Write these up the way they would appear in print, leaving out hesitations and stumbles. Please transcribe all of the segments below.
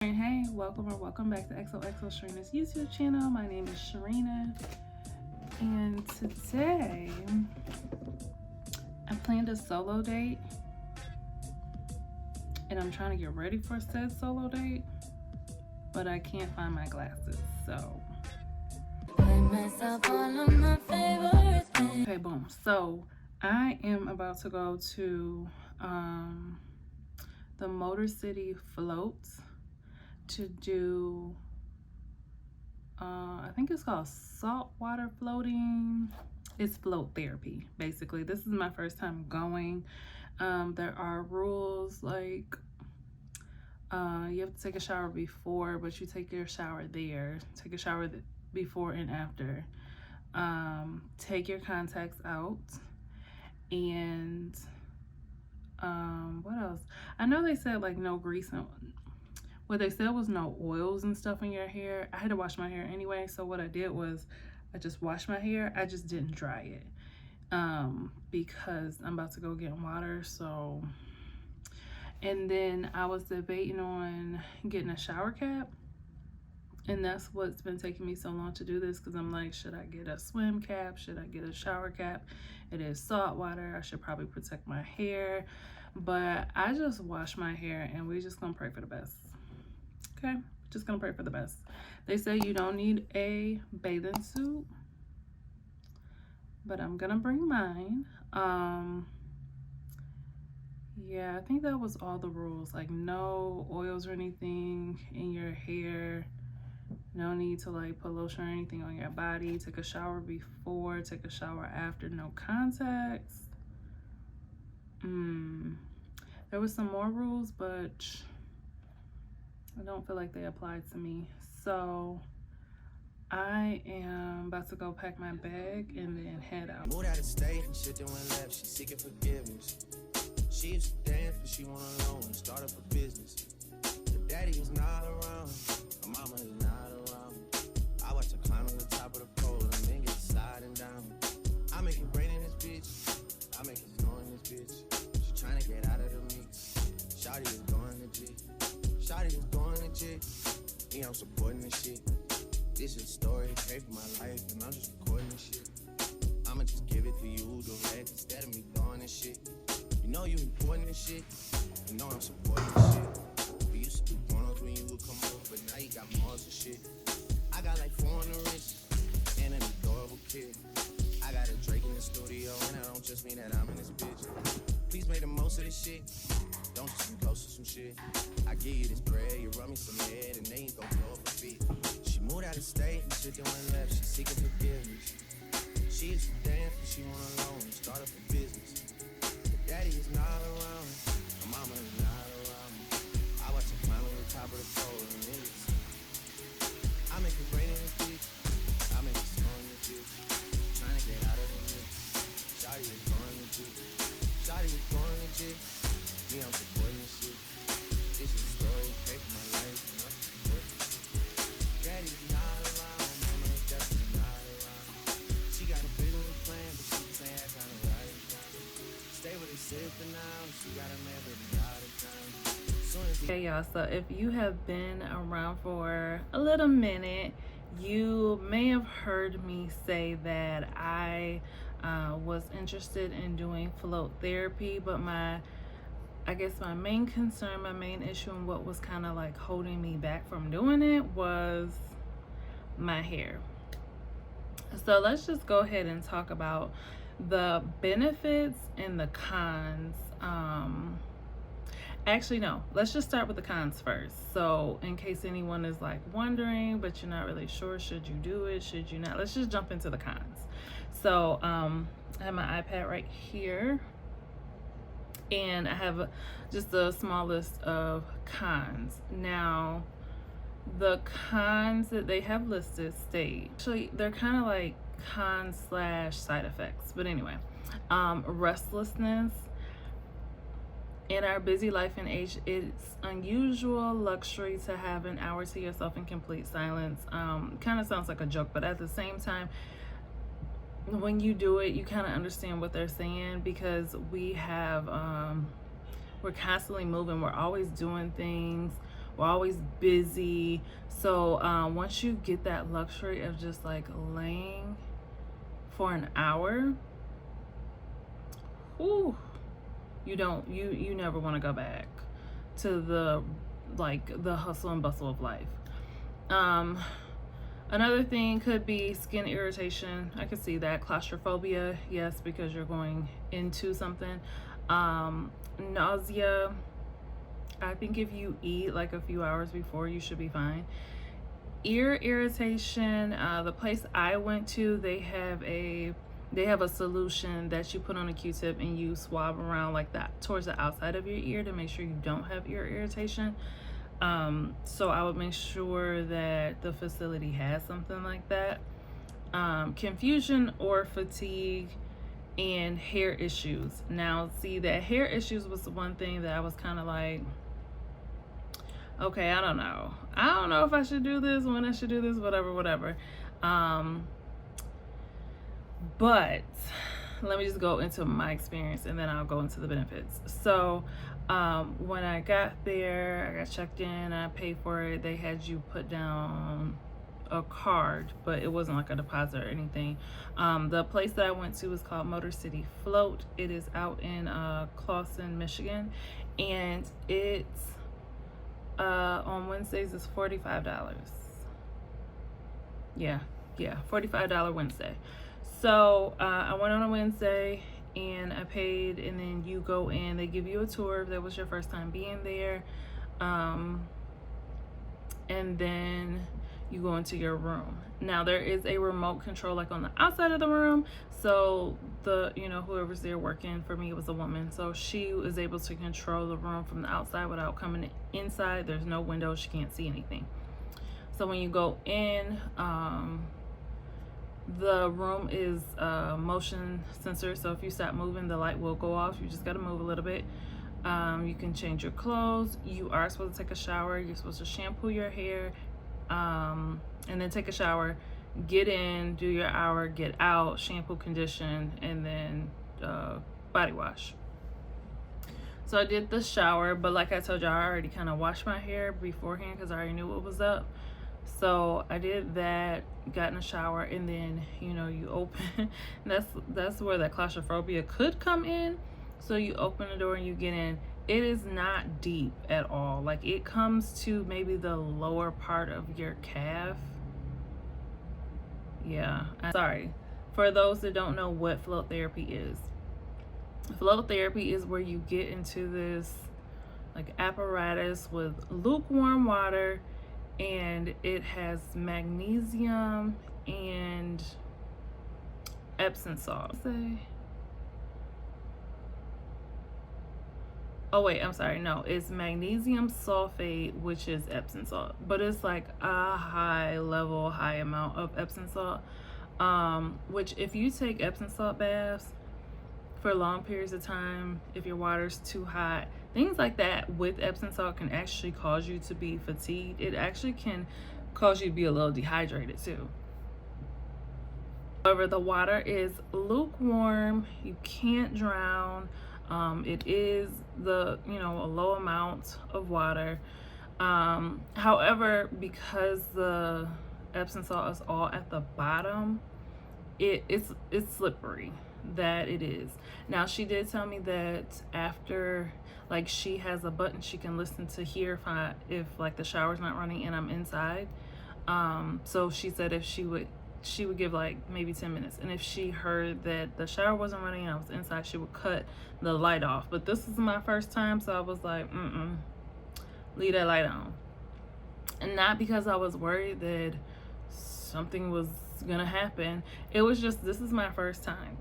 Hey, welcome back to XOXO Sharena's YouTube channel. My name is Sharena, and today I planned a solo date, and I'm trying to get ready for said solo date, but I can't find my glasses, so okay, boom. So I am about to go to the Motor City Floats to do I think it's called saltwater floating. It's float therapy, basically. This is my first time going. There are rules like you have to take a shower before, but you take your shower there. Take a shower before and after. Take your contacts out. And what else? I know they said like no grease and what they said was no oils and stuff in your hair. I had to wash my hair anyway, so what I did was I just washed my hair. I just didn't dry it because I'm about to go get water. So, and then I was debating on getting a shower cap, and that's what's been taking me so long to do this, because I'm like, should I get a swim cap? Should I get a shower cap? It is salt water. I should probably protect my hair, but I just wash my hair, and we're just gonna pray for the best. Okay, just gonna pray for the best. They say you don't need a bathing suit, but I'm gonna bring mine. Yeah, I think that was all the rules, like no oils or anything in your hair, no need to like put lotion or anything on your body, take a shower before, take a shower after, no contacts. There was some more rules, but I don't feel like they applied to me. So I am about to go pack my bag and then head out. Moved out of state and shit that went left. She seeking forgiveness. She used to dance, but she want a loan and start up a business. Her daddy is not around. Her mama is not around. I watch her climb to the top of the pole and then get sliding down. I make it rain in this bitch. I make it snow in this bitch. She trying to get out of the mix. Shawty is going legit. Shawty is going legit. Yeah, I'm supporting this shit. This is a story, pay for my life, and I'm just recording this shit. I'ma just give it to you direct instead of me doing this shit. You know you important this shit. You know I'm supporting this shit. We used to do pornos when you would come over, but now you got malls and shit. I got like 4 on the wrist and an adorable kid. I got a Drake in the studio, and I don't just mean that I'm in this bitch. Please make the most of this shit. Don't just come close to some shit. I give you this bread, you run me some head, and they ain't gon' blow up a beat. She moved out of state and shit that went left. She seeking forgiveness. She used to dance, but she want a loan and start up a business. Her daddy is not around. Her mama is not around. I watch her climb on the top of the pole and then I make it rain in this bitch. I make it snow in this bitch. Trying to get out of the mix. Shawty is going legit. Shawty is going legit. Me, I'm supporting this shit. This is a story, pay for my life, and I'm supporting this shit. Daddy's not around, mama is definitely not around. She got a bit of a plan, but she saying that kind of right now. Stay with her, sit for now. She got a man, but out of time. Okay, y'all, so if you have been around for a little minute, you may have heard me say that I was interested in doing float therapy, but I guess my main concern, my main issue, and what was kind of like holding me back from doing it was my hair. So let's just go ahead and talk about the benefits and the cons. Actually, no, let's just start with the cons first. So in case anyone is like wondering, but you're not really sure, should you do it, should you not? Let's just jump into the cons. So I have my iPad right here, and I have just a small list of cons. Now, the cons that they have listed state, actually, they're kind of like cons / side effects. But anyway, restlessness. In our busy life and age, it's unusual luxury to have an hour to yourself in complete silence. Kind of sounds like a joke, but at the same time, when you do it, you kind of understand what they're saying, because we have we're constantly moving, we're always doing things, We're always busy. So once you get that luxury of just like laying for an hour, whew, you never want to go back to the hustle and bustle of life. Another thing could be skin irritation. I could see that. Claustrophobia, yes, because you're going into something. Nausea. I think if you eat like a few hours before, you should be fine. Ear irritation. The place I went to, they have a solution that you put on a Q-tip and you swab around like that towards the outside of your ear to make sure you don't have ear irritation. So I would make sure that the facility has something like that. Confusion or fatigue and hair issues. Now, see, that hair issues was the one thing that I was kind of like, okay, I don't know if I should do this, when I should do this, whatever. But let me just go into my experience and then I'll go into the benefits. So when I got there, I got checked in, I paid for it. They had you put down a card, but it wasn't like a deposit or anything. The place that I went to is called Motor City Float. It is out in Clawson, Michigan, and it's on Wednesdays is $45. Yeah, $45 Wednesday. So I went on a Wednesday and I paid, and then you go in, they give you a tour if that was your first time being there, and then you go into your room. Now there is a remote control like on the outside of the room, so the whoever's there working, for me it was a woman, so she was able to control the room from the outside without coming inside. There's no window, she can't see anything. So when you go in, the room is motion sensor, so if you stop moving, the light will go off. You just got to move a little bit. You can change your clothes. You are supposed to take a shower. You're supposed to shampoo your hair, and then take a shower, get in, do your hour, get out, shampoo, condition, and then body wash. So I did the shower, but like I told you, I already kind of washed my hair beforehand because I already knew what was up. So I did that, got in the shower, and then you open that's where that claustrophobia could come in. So you open the door and you get in. It is not deep at all. Like, it comes to maybe the lower part of your calf. Yeah, I'm sorry for those that don't know what float therapy is. Float therapy is where you get into this like apparatus with lukewarm water, and it has magnesium and Epsom salt. Oh wait, I'm sorry, no, it's magnesium sulfate, which is Epsom salt, but it's like a high amount of Epsom salt, which if you take Epsom salt baths for long periods of time, if your water's too hot, things like that with Epsom salt can actually cause you to be fatigued. It actually can cause you to be a little dehydrated too. However, the water is lukewarm. You can't drown. It is a low amount of water. However, because the Epsom salt is all at the bottom, it's slippery. That it is. Now, she did tell me that after, like, she has a button she can listen to hear if like the shower's not running and I'm inside. So she said if she would give like maybe 10 minutes, and if she heard that the shower wasn't running and I was inside, she would cut the light off. But this is my first time, so I was like, leave that light on. And not because I was worried that something was gonna happen. It was just, this is my first time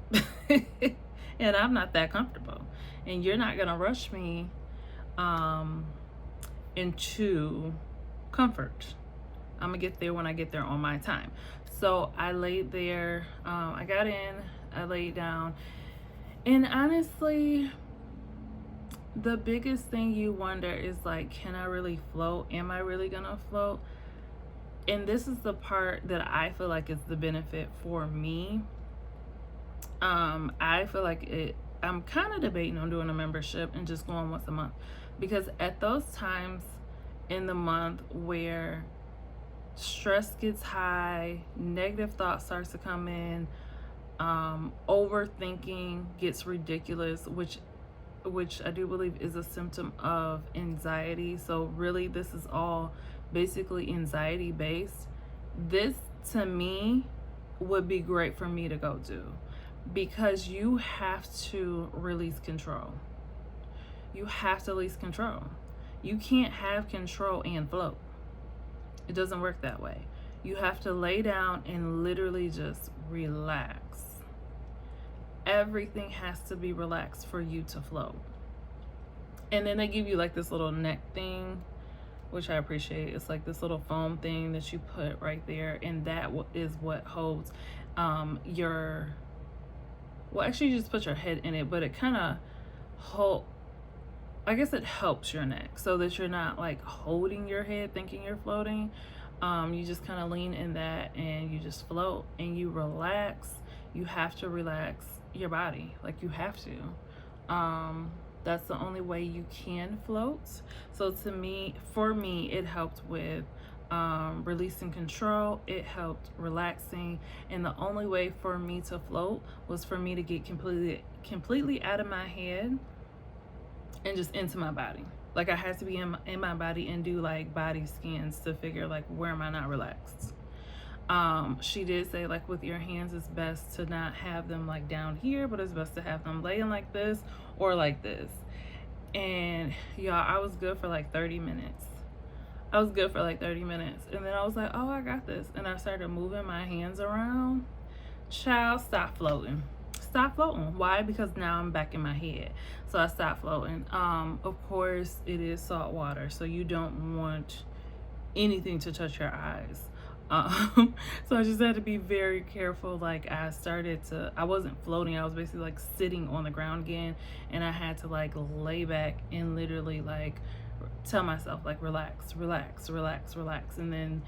and I'm not that comfortable, and you're not gonna rush me into comfort. I'm gonna get there when I get there on my time. So I laid there, I got in, I laid down, and honestly, the biggest thing you wonder is like, can I really float? Am I really gonna float? And this is the part that I feel like is the benefit for me. I feel like I'm kind of debating on doing a membership and just going once a month, because at those times in the month where stress gets high, negative thoughts starts to come in, overthinking gets ridiculous, which I do believe is a symptom of anxiety. So really this is all basically anxiety based. This to me would be great for me to go do, because you have to release control. You have to release control. You can't have control and float. It doesn't work that way. You have to lay down and literally just relax. Everything has to be relaxed for you to float. And then they give you like this little neck thing, which I appreciate. It's like this little foam thing that you put right there, and that is what holds your, well, actually you just put your head in it, but it kind of I guess it helps your neck so that you're not like holding your head thinking you're floating. You just kind of lean in that and you just float and you relax. You have to relax your body, like you have to. That's the only way you can float. So for me, it helped with releasing control. It helped relaxing, and the only way for me to float was for me to get completely out of my head and just into my body. Like I had to be in my body and do like body scans to figure like where am I not relaxed. She did say like with your hands it's best to not have them like down here, but it's best to have them laying like this or like this. And y'all, I was good for like 30 minutes. And then I was like, oh, I got this. And I started moving my hands around. Child, stop floating. Why? Because now I'm back in my head. So I stopped floating. Of course it is salt water, so you don't want anything to touch your eyes. So I just had to be very careful. Like I wasn't floating, I was basically like sitting on the ground again, and I had to like lay back and literally like tell myself like relax. And then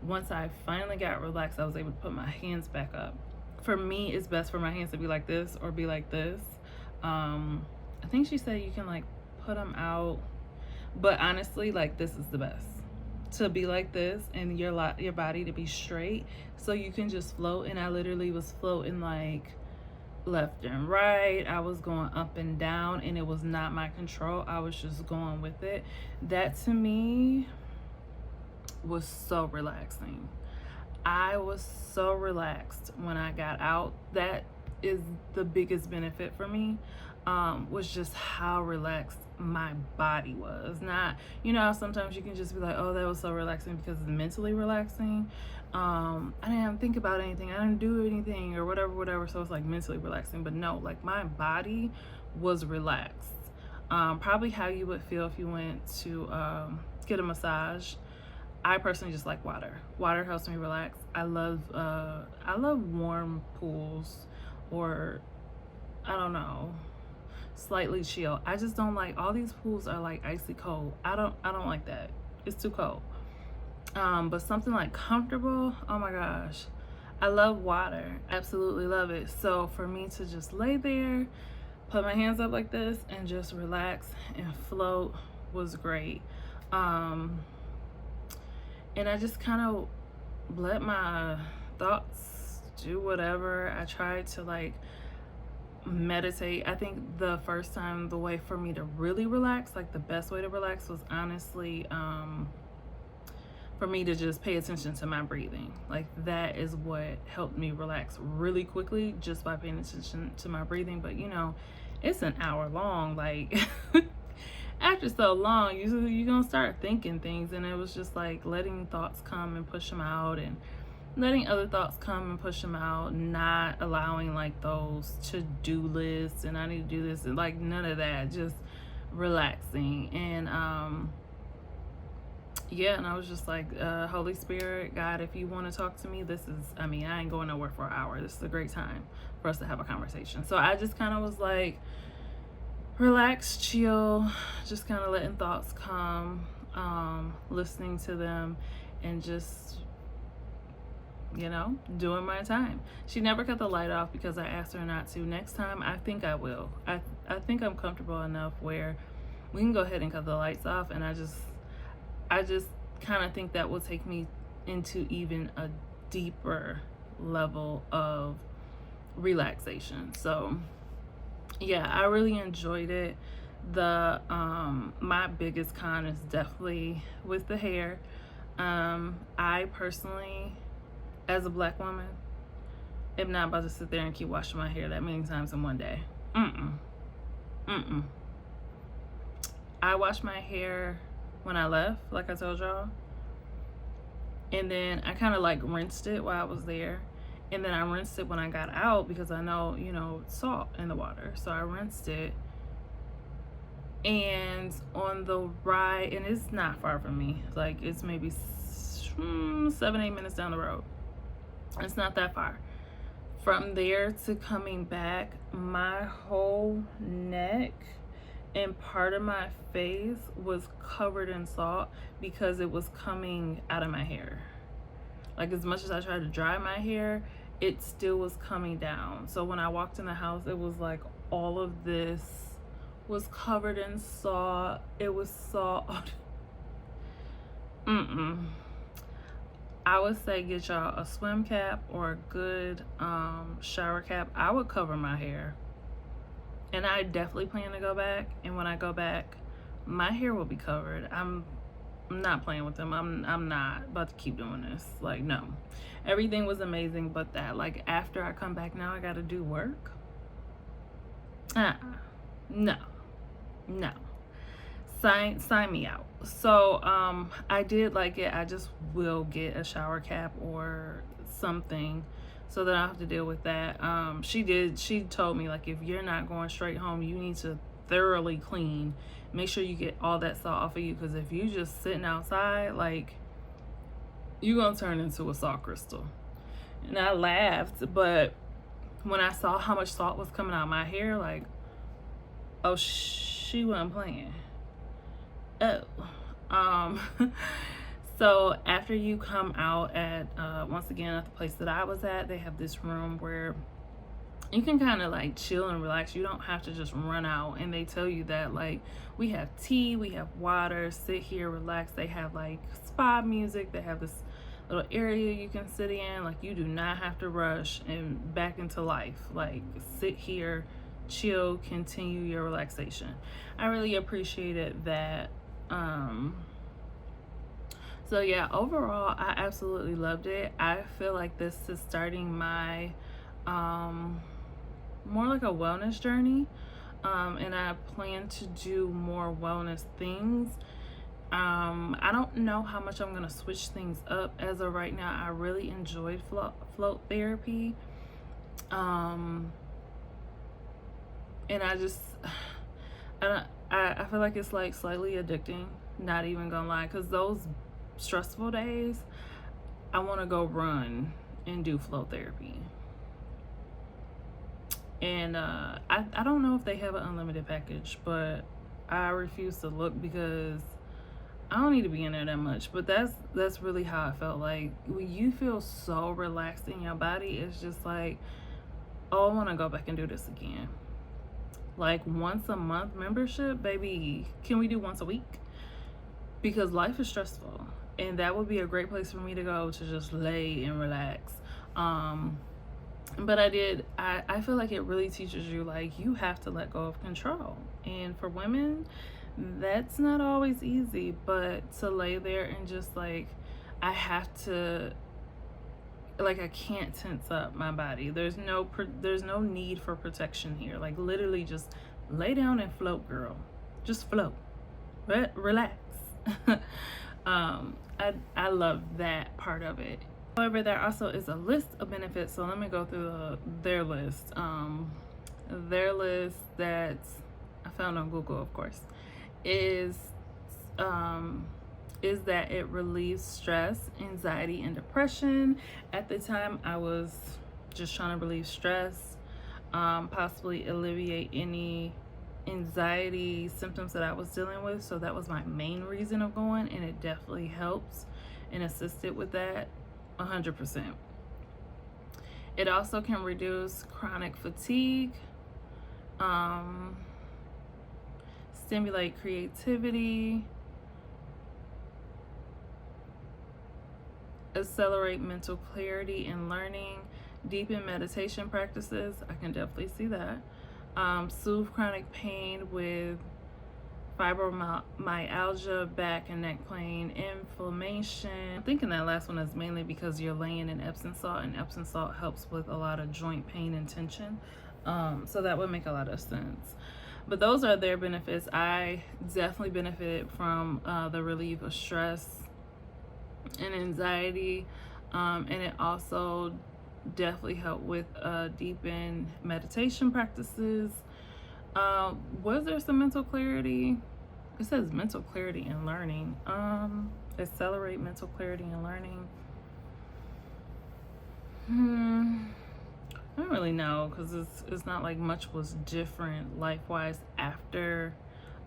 once I finally got relaxed, I was able to put my hands back up. For me, it's best for my hands to be like this or be like this. I think she said you can like put them out, but honestly, like this is the best, to be like this and your body to be straight so you can just float. And I literally was floating like left and right. I was going up and down, and it was not my control. I was just going with it. That to me was so relaxing. I was so relaxed when I got out. That is the biggest benefit for me, was just how relaxed my body was. Not, sometimes you can just be like, oh, that was so relaxing because it's mentally relaxing. I didn't think about anything, I didn't do anything or whatever, so it's like mentally relaxing. But no, like my body was relaxed. Probably how you would feel if you went to get a massage. I personally just like water. Water helps me relax. I love warm pools, or I don't know, slightly chill. I just don't like, all these pools are like icy cold. I don't like that. It's too cold. But something like comfortable, oh my gosh. I love water. Absolutely love it. So for me to just lay there, put my hands up like this and just relax and float was great. And I just kind of let my thoughts do whatever. I tried to like meditate. I think the first time, the way for me to really relax, like the best way to relax was honestly for me to just pay attention to my breathing. Like that is what helped me relax really quickly, just by paying attention to my breathing. But it's an hour long, like after so long, you're gonna start thinking things. And it was just like letting thoughts come and push them out, and letting other thoughts come and push them out, not allowing like those to-do lists and I need to do this, and like none of that, just relaxing. And and I was just like, Holy Spirit, God, if you want to talk to me, I ain't going nowhere for an hour. This is a great time for us to have a conversation. So I just kind of was like, relax, chill, just kind of letting thoughts come, listening to them, and just doing my time. She never cut the light off because I asked her not to. Next time, I think I will. I think I'm comfortable enough where we can go ahead and cut the lights off, and I I just kind of think that will take me into even a deeper level of relaxation. So yeah, I really enjoyed it. The my biggest con is definitely with the hair. I personally, as a black woman, am not about to sit there and keep washing my hair that many times in one day. I washed my hair when I left, like I told y'all, and then I kind of like rinsed it while I was there, and then I rinsed it when I got out because I know, you know, salt in the water. So I rinsed it, and on the ride, and it's not far from me, like it's maybe 7-8 minutes down the road. It's not that far. From there to coming back, my whole neck and part of my face was covered in salt because it was coming out of my hair. Like, as much as I tried to dry my hair, it still was coming down. So when I walked in the house, it was like all of this was covered in salt. It was salt. I would say get y'all a swim cap or a good shower cap. I would cover my hair. And I definitely plan to go back. And when I go back, my hair will be covered. I'm not playing with them. I'm not about to keep doing this. Like, no. Everything was amazing, but that, like, after I come back now, I got to do work. No. Sign me out. So I did like it. I just will get a shower cap or something so that I don't have to deal with that. She told me, like, if you're not going straight home, you need to thoroughly clean. Make sure you get all that salt off of you, because if you just sitting outside, like, you're gonna turn into a salt crystal. And I laughed, but when I saw how much salt was coming out of my hair, like, oh, she wasn't playing. So after you come out at once again at the place that I was at, they have this room where you can kind of like chill and relax. You don't have to just run out, and they tell you that, like, we have tea, we have water, sit here, relax. They have like spa music. They have this little area you can sit in. Like, you do not have to rush and back into life. Like, sit here, chill, continue your relaxation. I really appreciated that. So yeah, overall, I absolutely loved it. I feel like this is starting my more like a wellness journey, and I plan to do more wellness things. I don't know how much I'm gonna switch things up. As of right now, I really enjoyed float therapy, and I feel like it's like slightly addicting, not even gonna lie, because those stressful days, I want to go run and do float therapy. And I don't know if they have an unlimited package, but I refuse to look because I don't need to be in there that much. But that's really how I felt. Like, when you feel so relaxed in your body, it's just like, oh, I want to go back and do this again. Like, once a month membership, baby, can we do once a week? Because life is stressful, and that would be a great place for me to go to just lay and relax. But I feel like it really teaches you, like, you have to let go of control. And for women, that's not always easy, but to lay there and just, like, I have to, like, I can't tense up my body. There's no need for protection here. Like, literally just lay down and float, girl. Just float. Relax. I love that part of it. However, there also is a list of benefits, so let me go through their list. Their list that I found on Google, of course, is that it relieves stress, anxiety, and depression. At the time, I was just trying to relieve stress, possibly alleviate any anxiety symptoms that I was dealing with. So that was my main reason of going, and it definitely helps and assisted with that 100%. It also can reduce chronic fatigue, stimulate creativity, accelerate mental clarity and learning, deepen meditation practices. I can definitely see that. Soothe chronic pain with fibromyalgia, back and neck pain, inflammation. I'm thinking that last one is mainly because you're laying in Epsom salt, and Epsom salt helps with a lot of joint pain and tension. So that would make a lot of sense. But those are their benefits. I definitely benefit from the relief of stress and anxiety, and it also definitely helped with deepened meditation practices. Was there some mental clarity? It says mental clarity and learning. Accelerate mental clarity and learning. I don't really know, because it's not like much was different life-wise after,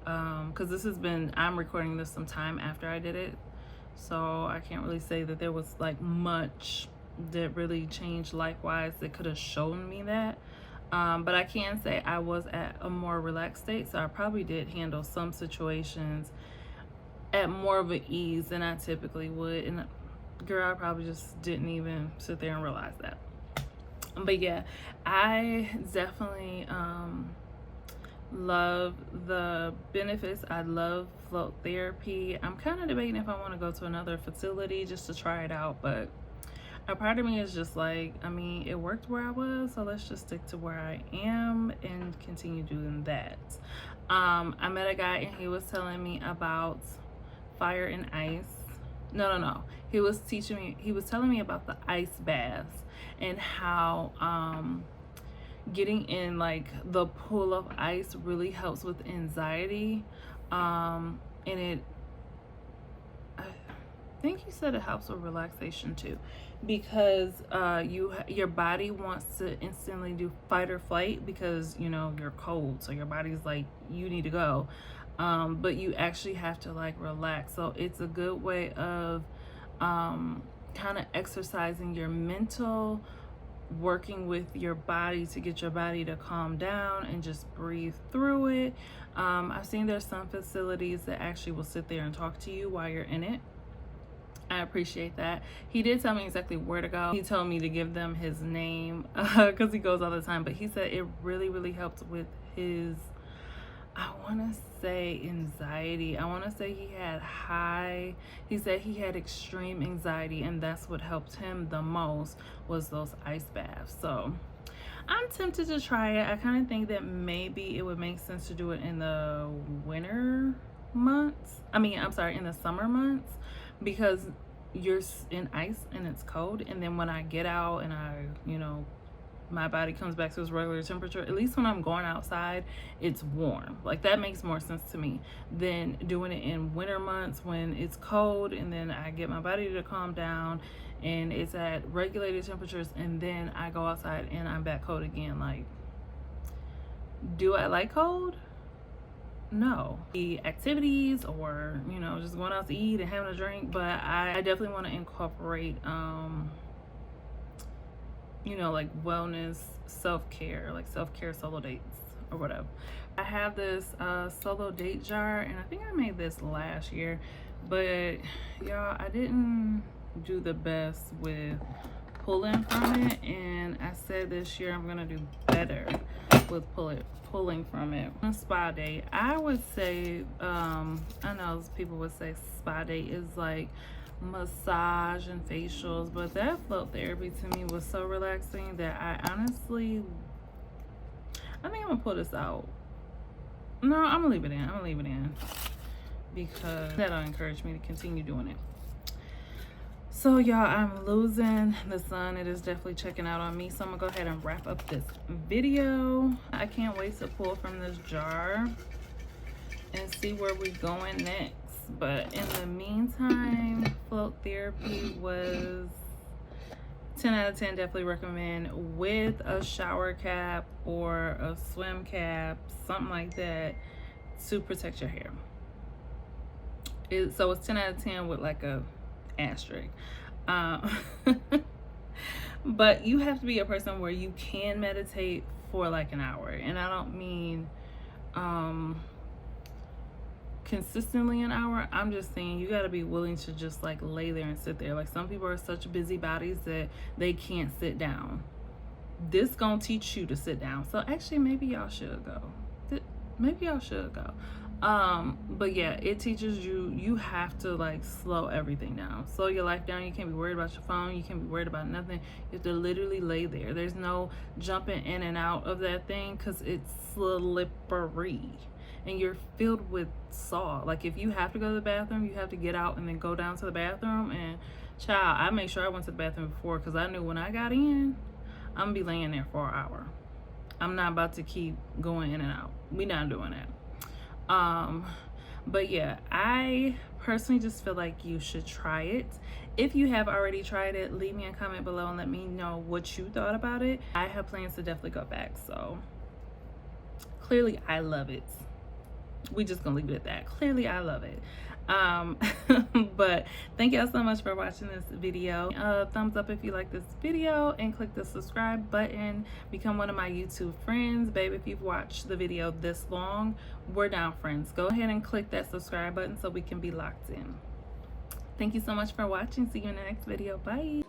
because this has been, I'm recording this some time after I did it, so I can't really say that there was like much that really changed life-wise that could have shown me that. But I can say I was at a more relaxed state, so I probably did handle some situations at more of an ease than I typically would. And girl, I probably just didn't even sit there and realize that. But yeah, I definitely love the benefits. I love float therapy. I'm kind of debating if I want to go to another facility just to try it out, but a part of me is just like, I mean, it worked where I was, so let's just stick to where I am and continue doing that. I met a guy and he was telling me about fire and ice. No. He was telling me about the ice baths and how getting in like the pool of ice really helps with anxiety. And I think he said it helps with relaxation too, because your body wants to instantly do fight or flight because you're cold, so your body's like, you need to go, but you actually have to like relax. So it's a good way of kind of exercising your mental, working with your body to get your body to calm down and just breathe through it. I've seen there's some facilities that actually will sit there and talk to you while you're in it. I appreciate that. He did tell me exactly where to go. He told me to give them his name because he goes all the time, but he said it really helped with his, I want to say, anxiety. I want to say he said he had extreme anxiety, and that's what helped him the most was those ice baths. So I'm tempted to try it. I kind of think that maybe it would make sense to do it in the winter months. In the summer months, because you're in ice and it's cold, and then when I get out and my body comes back to its regular temperature, at least when I'm going outside, it's warm. Like, that makes more sense to me than doing it in winter months when it's cold, and then I get my body to calm down and it's at regulated temperatures, and then I go outside and I'm back cold again. Like, do I like cold? No. The activities or just going out to eat and having a drink, but I definitely want to incorporate like wellness, self-care, like self-care solo dates or whatever. I have this solo date jar, and I think I made this last year, but y'all, I didn't do the best with pulling from it, and I said this year I'm gonna do better with pulling from it. On a spa date, I would say I know people would say spa date is like massage and facials, but that float therapy to me was so relaxing that I think I'm gonna pull this out. No, I'm gonna leave it in because that'll encourage me to continue doing it. So y'all, I'm losing the sun. It is definitely checking out on me, so I'm gonna go ahead and wrap up this video. I can't wait to pull from this jar and see where we're going next. But in the meantime, float therapy was 10 out of 10. Definitely recommend, with a shower cap or a swim cap, something like that, to protect your hair. So it's 10 out of 10 with like a asterisk. But you have to be a person where you can meditate for like an hour, and I don't mean consistently an hour, I'm just saying you got to be willing to just like lay there and sit there. Like some people are such busy bodies that they can't sit down. This gonna teach you to sit down. So actually maybe y'all should go. Maybe y'all should go. But yeah, it teaches you have to like slow everything down. Slow your life down. You can't be worried about your phone. You can't be worried about nothing. You have to literally lay there. There's no jumping in and out of that thing because it's slippery. And you're filled with salt. Like if you have to go to the bathroom, you have to get out and then go down to the bathroom. And child, I made sure I went to the bathroom before because I knew when I got in, I'm gonna be laying there for an hour. I'm not about to keep going in and out. We not doing that. But yeah, I personally just feel like you should try it. If you have already tried it, leave me a comment below and let me know what you thought about it. I have plans to definitely go back, so clearly I love it. We just gonna leave it at that. Clearly I love it. But thank y'all so much for watching this video. Thumbs up if you like this video and click the subscribe button. Become one of my YouTube friends. Babe, if you've watched the video this long, we're down friends. Go ahead and click that subscribe button so we can be locked in. Thank you so much for watching. See you in the next video. Bye.